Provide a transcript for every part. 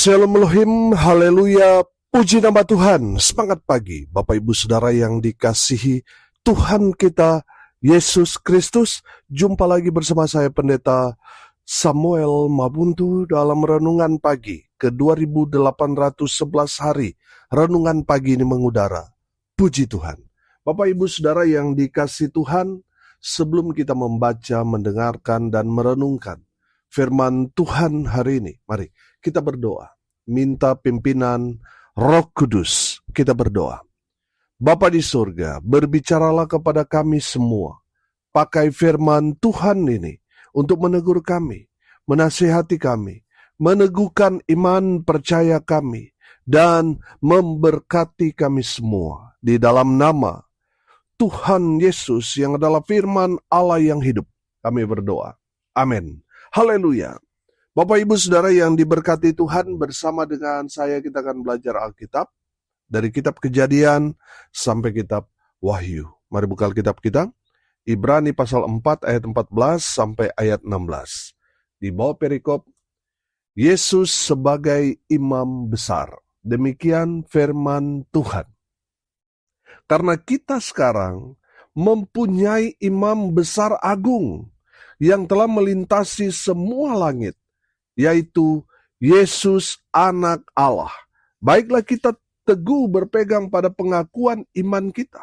Shalom Elohim, haleluya, puji nama Tuhan, semangat pagi, Bapak Ibu Saudara yang dikasihi Tuhan kita, Yesus Kristus. Jumpa lagi bersama saya Pendeta Samuel Mabuntu dalam Renungan Pagi ke 2811 hari. Renungan pagi ini mengudara, puji Tuhan. Bapak Ibu Saudara yang dikasihi Tuhan, sebelum kita membaca, mendengarkan, dan merenungkan firman Tuhan hari ini, mari kita berdoa, minta pimpinan Roh Kudus. Kita berdoa. Bapa di surga, berbicaralah kepada kami semua. Pakai firman Tuhan ini untuk menegur kami, menasihati kami, meneguhkan iman percaya kami, dan memberkati kami semua. Di dalam nama Tuhan Yesus yang adalah firman Allah yang hidup, kami berdoa. Amin. Haleluya. Bapak Ibu Saudara yang diberkati Tuhan, bersama dengan saya kita akan belajar Alkitab dari kitab Kejadian sampai kitab Wahyu. Mari buka Alkitab kita. Ibrani pasal 4 ayat 14 sampai ayat 16. Di bawah perikop Yesus sebagai imam besar. Demikian firman Tuhan. Karena kita sekarang mempunyai imam besar agung yang telah melintasi semua langit, yaitu Yesus Anak Allah. Baiklah kita teguh berpegang pada pengakuan iman kita.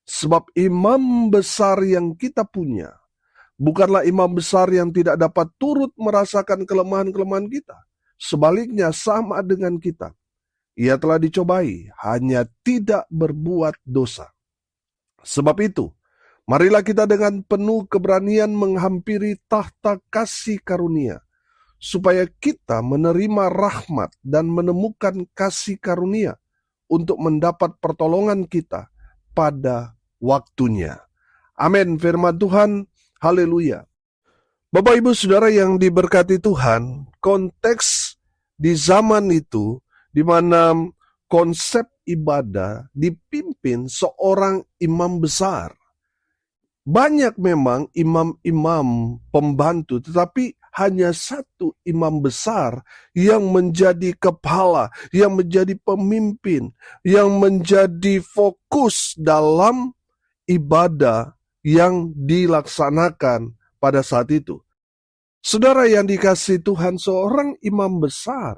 Sebab imam besar yang kita punya bukanlah imam besar yang tidak dapat turut merasakan kelemahan-kelemahan kita. Sebaliknya sama dengan kita. Ia telah dicobai, hanya tidak berbuat dosa. Sebab itu, marilah kita dengan penuh keberanian menghampiri tahta kasih karunia, supaya kita menerima rahmat dan menemukan kasih karunia untuk mendapat pertolongan kita pada waktunya. Amin. Firman Tuhan, haleluya. Bapak Ibu Saudara yang diberkati Tuhan, konteks di zaman itu di mana konsep ibadah dipimpin seorang imam besar. Banyak memang imam-imam pembantu, tetapi hanya satu imam besar yang menjadi kepala, yang menjadi pemimpin, yang menjadi fokus dalam ibadah yang dilaksanakan pada saat itu. Saudara yang dikasihi Tuhan, seorang imam besar,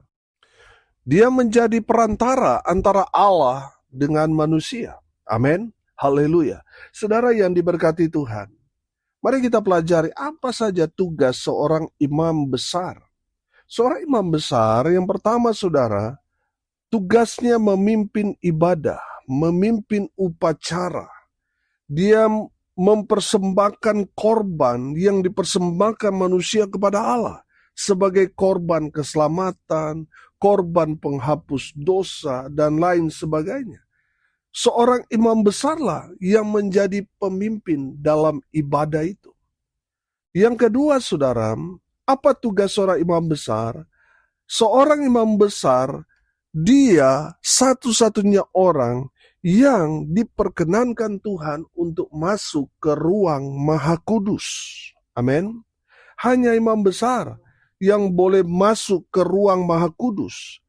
dia menjadi perantara antara Allah dengan manusia. Amin. Haleluya. Saudara yang diberkati Tuhan, mari kita pelajari apa saja tugas seorang imam besar. Seorang imam besar yang pertama saudara, tugasnya memimpin ibadah, memimpin upacara. Dia mempersembahkan korban yang dipersembahkan manusia kepada Allah sebagai korban keselamatan, korban penghapus dosa, dan lain sebagainya. Seorang imam besarlah yang menjadi pemimpin dalam ibadah itu. Yang kedua, saudara, apa tugas seorang imam besar? Seorang imam besar, dia satu-satunya orang yang diperkenankan Tuhan untuk masuk ke ruang Maha Kudus. Amin. Hanya imam besar yang boleh masuk ke ruang Maha Kudus,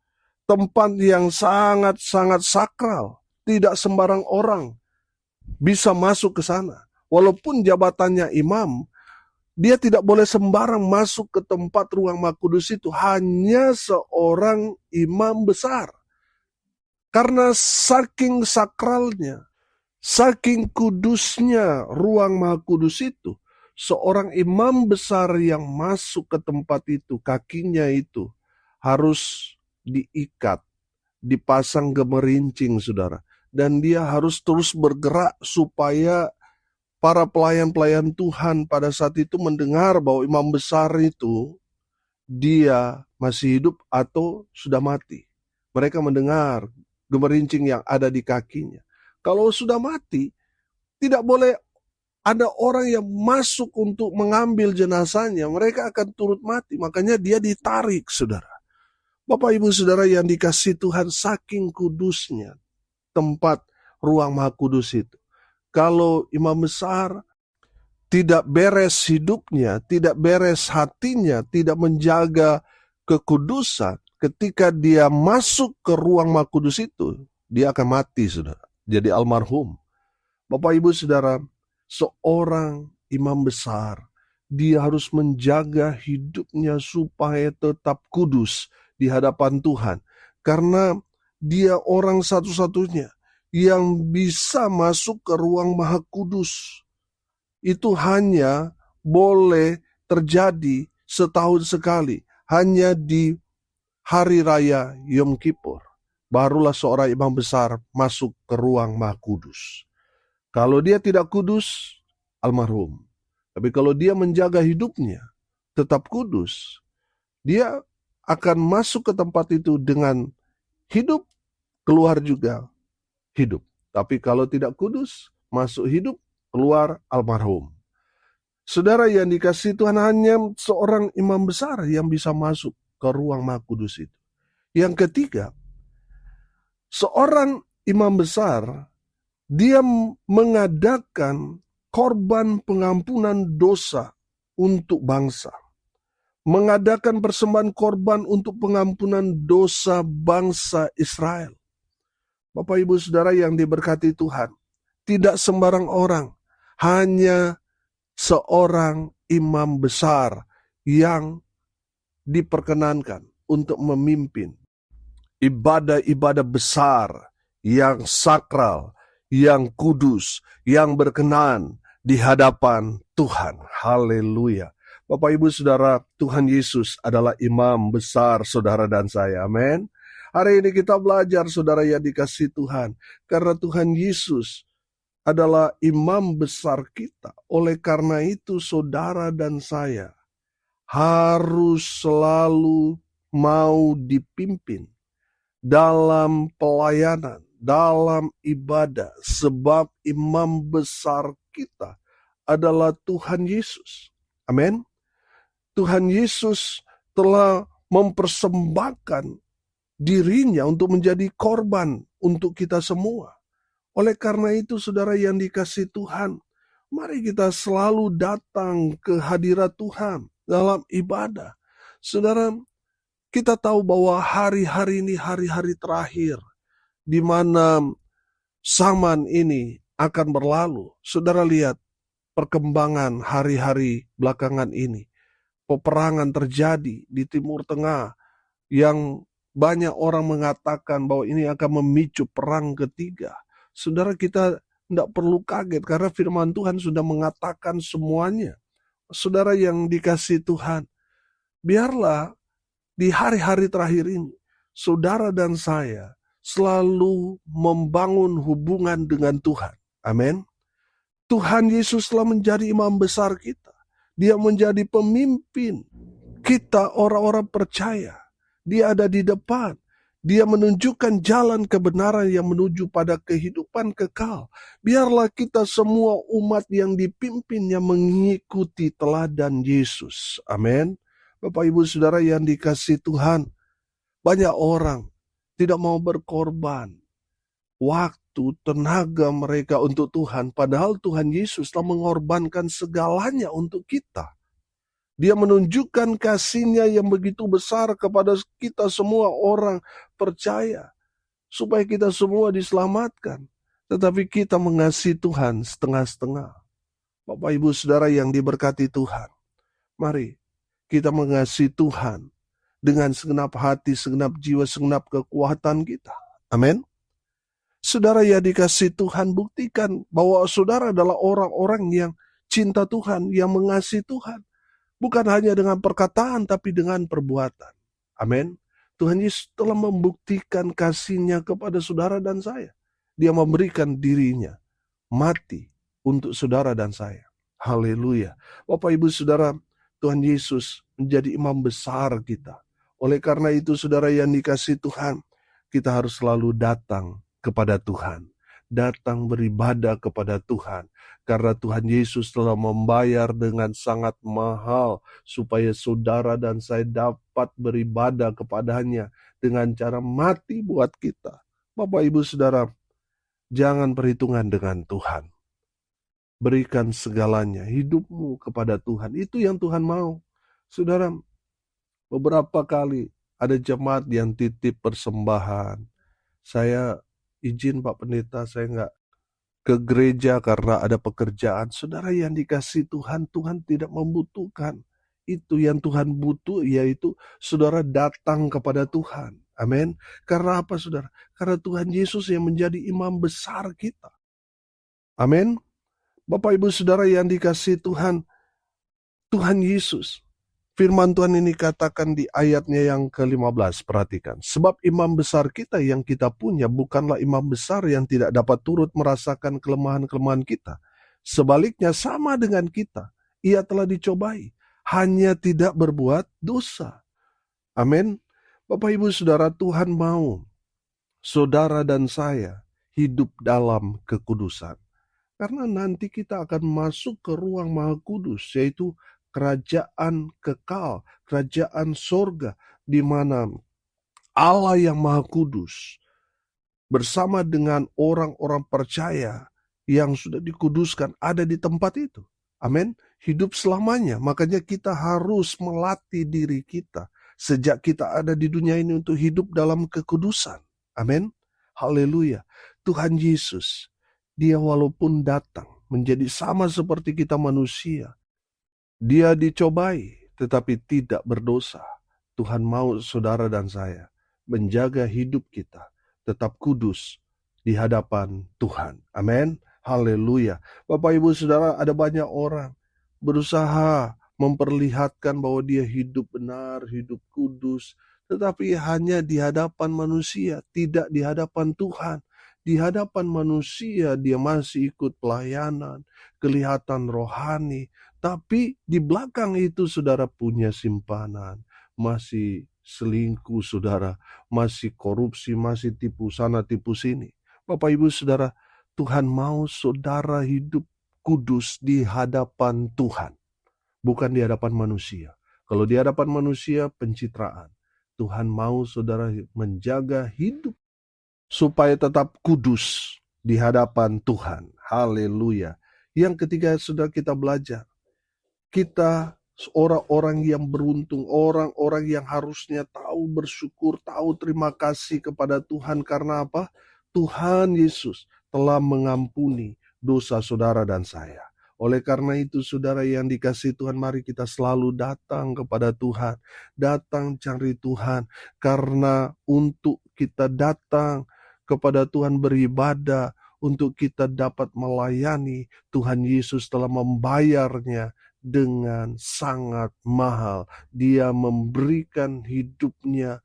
tempat yang sangat-sangat sakral. Tidak sembarang orang bisa masuk ke sana. Walaupun jabatannya imam, dia tidak boleh sembarang masuk ke tempat ruang Maha Kudus itu. Hanya seorang imam besar. Karena saking sakralnya, saking kudusnya ruang Maha Kudus itu, seorang imam besar yang masuk ke tempat itu, kakinya itu harus diikat, dipasang gemerincing, saudara. Dan dia harus terus bergerak supaya para pelayan-pelayan Tuhan pada saat itu mendengar bahwa imam besar itu dia masih hidup atau sudah mati. Mereka mendengar gemerincing yang ada di kakinya. Kalau sudah mati, tidak boleh ada orang yang masuk untuk mengambil jenazahnya. Mereka akan turut mati, makanya dia ditarik, saudara. Bapak Ibu Saudara yang dikasihi Tuhan, saking kudusnya tempat ruang Maha Kudus itu. Kalau imam besar tidak beres hidupnya, tidak beres hatinya, tidak menjaga kekudusan, ketika dia masuk ke ruang Maha Kudus itu, dia akan mati, saudara. Jadi almarhum. Bapak Ibu Saudara, seorang imam besar, dia harus menjaga hidupnya supaya tetap kudus di hadapan Tuhan. Karena dia orang satu-satunya yang bisa masuk ke ruang Maha Kudus. Itu hanya boleh terjadi setahun sekali, hanya di hari raya Yom Kippur. Barulah seorang imam besar masuk ke ruang Maha Kudus. Kalau dia tidak kudus, almarhum. Tapi kalau dia menjaga hidupnya tetap kudus, dia akan masuk ke tempat itu dengan hidup, keluar juga hidup. Tapi kalau tidak kudus, masuk hidup, keluar almarhum. Saudara yang dikasihi Tuhan, hanya seorang imam besar yang bisa masuk ke ruang Maha Kudus itu. Yang ketiga, seorang imam besar, dia mengadakan korban pengampunan dosa untuk bangsa. Mengadakan persembahan korban untuk pengampunan dosa bangsa Israel. Bapak Ibu Saudara yang diberkati Tuhan, tidak sembarang orang, hanya seorang imam besar yang diperkenankan untuk memimpin ibadah-ibadah besar yang sakral, yang kudus, yang berkenan di hadapan Tuhan. Haleluya. Bapak Ibu Saudara, Tuhan Yesus adalah imam besar saudara dan saya. Amin. Hari ini kita belajar saudara yang dikasihi Tuhan. Karena Tuhan Yesus adalah imam besar kita. Oleh karena itu saudara dan saya harus selalu mau dipimpin dalam pelayanan, dalam ibadah. Sebab imam besar kita adalah Tuhan Yesus. Amin. Tuhan Yesus telah mempersembahkan dirinya untuk menjadi korban untuk kita semua. Oleh karena itu saudara yang dikasihi Tuhan, mari kita selalu datang ke hadirat Tuhan dalam ibadah. Saudara, kita tahu bahwa hari-hari ini hari-hari terakhir di mana zaman ini akan berlalu. Saudara lihat perkembangan hari-hari belakangan ini. Peperangan terjadi di Timur Tengah yang banyak orang mengatakan bahwa ini akan memicu perang ketiga. Saudara, kita tidak perlu kaget karena firman Tuhan sudah mengatakan semuanya. Saudara yang dikasihi Tuhan, biarlah di hari-hari terakhir ini, saudara dan saya selalu membangun hubungan dengan Tuhan. Amin. Tuhan Yesus telah menjadi imam besar kita. Dia menjadi pemimpin kita orang-orang percaya. Dia ada di depan. Dia menunjukkan jalan kebenaran yang menuju pada kehidupan kekal. Biarlah kita semua umat yang dipimpinnya mengikuti teladan Yesus. Amin. Bapak Ibu Saudara yang dikasihi Tuhan, banyak orang tidak mau berkorban waktu, tenaga mereka untuk Tuhan. Padahal Tuhan Yesus telah mengorbankan segalanya untuk kita. Dia menunjukkan kasih-Nya yang begitu besar kepada kita semua orang percaya. Supaya kita semua diselamatkan. Tetapi kita mengasihi Tuhan setengah-setengah. Bapak Ibu Saudara yang diberkati Tuhan. Mari kita mengasihi Tuhan dengan segenap hati, segenap jiwa, segenap kekuatan kita. Amin. Saudara yang dikasihi Tuhan, buktikan bahwa saudara adalah orang-orang yang cinta Tuhan, yang mengasihi Tuhan. Bukan hanya dengan perkataan, tapi dengan perbuatan. Amin. Tuhan Yesus telah membuktikan kasih-Nya kepada saudara dan saya. Dia memberikan dirinya mati untuk saudara dan saya. Haleluya. Bapak Ibu Saudara, Tuhan Yesus menjadi imam besar kita. Oleh karena itu saudara yang dikasihi Tuhan, kita harus selalu datang kepada Tuhan. Datang beribadah kepada Tuhan. Karena Tuhan Yesus telah membayar dengan sangat mahal supaya saudara dan saya dapat beribadah kepadanya dengan cara mati buat kita. Bapak Ibu Saudara, jangan perhitungan dengan Tuhan. Berikan segalanya, hidupmu kepada Tuhan. Itu yang Tuhan mau. Saudara, beberapa kali Ada jemaat yang titip persembahan. Saya izin Pak Pendeta, saya nggak ke gereja karena ada pekerjaan. Saudara yang dikasih Tuhan, Tuhan tidak membutuhkan. Itu yang Tuhan butuh, yaitu saudara datang kepada Tuhan. Amin. Karena apa saudara? Karena Tuhan Yesus yang menjadi imam besar kita. Amin. Bapak Ibu Saudara yang dikasih Tuhan, Tuhan Yesus. Firman Tuhan ini katakan di ayatnya yang ke-15, perhatikan. Sebab imam besar kita yang kita punya bukanlah imam besar yang tidak dapat turut merasakan kelemahan-kelemahan kita. Sebaliknya sama dengan kita, ia telah dicobai, hanya tidak berbuat dosa. Amin. Bapak Ibu Saudara, Tuhan mau saudara dan saya hidup dalam kekudusan. Karena nanti kita akan masuk ke ruang Maha Kudus, yaitu kerajaan kekal, kerajaan sorga, di mana Allah yang Maha Kudus bersama dengan orang-orang percaya yang sudah dikuduskan ada di tempat itu. Amin. Hidup selamanya. Makanya kita harus melatih diri kita sejak kita ada di dunia ini untuk hidup dalam kekudusan. Amin. Haleluya. Tuhan Yesus, Dia walaupun datang menjadi sama seperti kita manusia, Dia dicobai tetapi tidak berdosa. Tuhan mau saudara dan saya menjaga hidup kita tetap kudus di hadapan Tuhan. Amin. Haleluya. Bapak Ibu Saudara, ada banyak orang berusaha memperlihatkan bahwa dia hidup benar, hidup kudus, tetapi hanya di hadapan manusia, tidak di hadapan Tuhan. Di hadapan manusia dia masih ikut pelayanan, kelihatan rohani, tapi di belakang itu saudara punya simpanan, masih selingkuh saudara, masih korupsi, masih tipu sana tipu sini. Bapak Ibu Saudara, Tuhan mau saudara hidup kudus di hadapan Tuhan, bukan di hadapan manusia. Kalau di hadapan manusia pencitraan. Tuhan mau saudara menjaga hidup supaya tetap kudus di hadapan Tuhan. Haleluya. Yang ketiga sudah kita belajar. Kita orang-orang yang beruntung, orang-orang yang harusnya tahu bersyukur, tahu terima kasih kepada Tuhan. Karena apa? Tuhan Yesus telah mengampuni dosa saudara dan saya. Oleh karena itu saudara yang dikasihi Tuhan, mari kita selalu datang kepada Tuhan. Datang cari Tuhan. Karena untuk kita datang kepada Tuhan beribadah, untuk kita dapat melayani, Tuhan Yesus telah membayarnya dengan sangat mahal. Dia memberikan hidupnya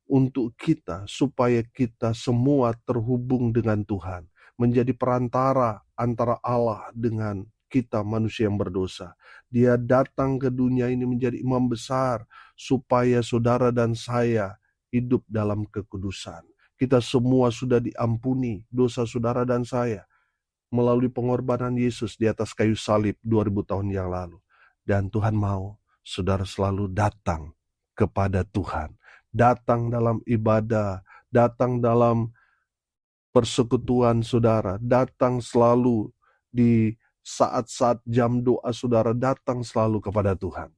untuk kita supaya kita semua terhubung dengan Tuhan, menjadi perantara antara Allah dengan kita manusia yang berdosa. Dia datang ke dunia ini menjadi imam besar supaya saudara dan saya hidup dalam kekudusan. Kita semua sudah diampuni dosa saudara dan saya melalui pengorbanan Yesus di atas kayu salib 2000 tahun yang lalu. Dan Tuhan mau saudara selalu datang kepada Tuhan. Datang dalam ibadah, datang dalam persekutuan saudara, datang selalu di saat-saat jam doa saudara, datang selalu kepada Tuhan.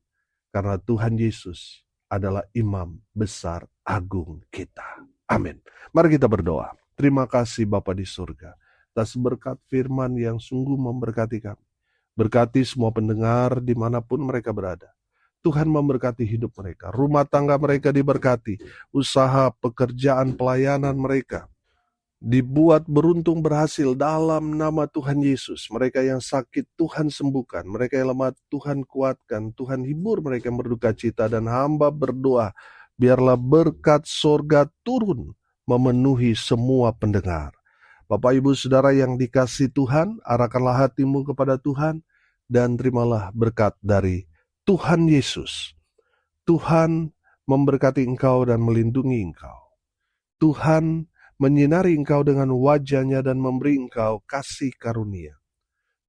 Karena Tuhan Yesus adalah imam besar agung kita. Amin. Mari kita berdoa. Terima kasih Bapa di surga atas berkat firman yang sungguh memberkati kami. Berkati semua pendengar dimanapun mereka berada. Tuhan memberkati hidup mereka. Rumah tangga mereka diberkati. Usaha, pekerjaan, pelayanan mereka dibuat beruntung berhasil dalam nama Tuhan Yesus. Mereka yang sakit Tuhan sembuhkan. Mereka yang lemah Tuhan kuatkan. Tuhan hibur mereka yang berduka cita. Dan hamba berdoa, biarlah berkat sorga turun memenuhi semua pendengar. Bapak Ibu Saudara yang dikasihi Tuhan, arahkanlah hatimu kepada Tuhan dan terimalah berkat dari Tuhan Yesus. Tuhan memberkati engkau dan melindungi engkau. Tuhan menyinari engkau dengan wajah-Nya dan memberi engkau kasih karunia.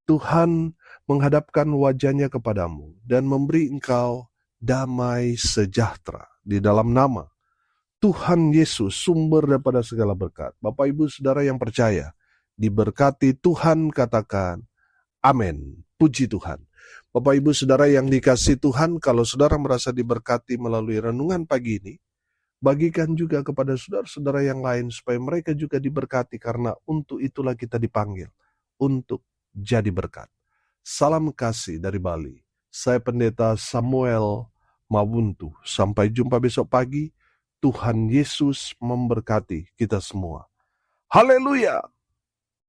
Tuhan menghadapkan wajah-Nya kepadamu dan memberi engkau damai sejahtera di dalam nama Tuhan Yesus, sumber daripada segala berkat. Bapak Ibu Saudara yang percaya, diberkati Tuhan, katakan amin. Puji Tuhan. Bapak Ibu Saudara yang dikasihi Tuhan, kalau saudara merasa diberkati melalui renungan pagi ini, bagikan juga kepada saudara-saudara yang lain supaya mereka juga diberkati, karena untuk itulah kita dipanggil, untuk jadi berkat. Salam kasih dari Bali. Saya Pendeta Samuel Mabuntu. Sampai jumpa besok pagi. Tuhan Yesus memberkati kita semua. Haleluya!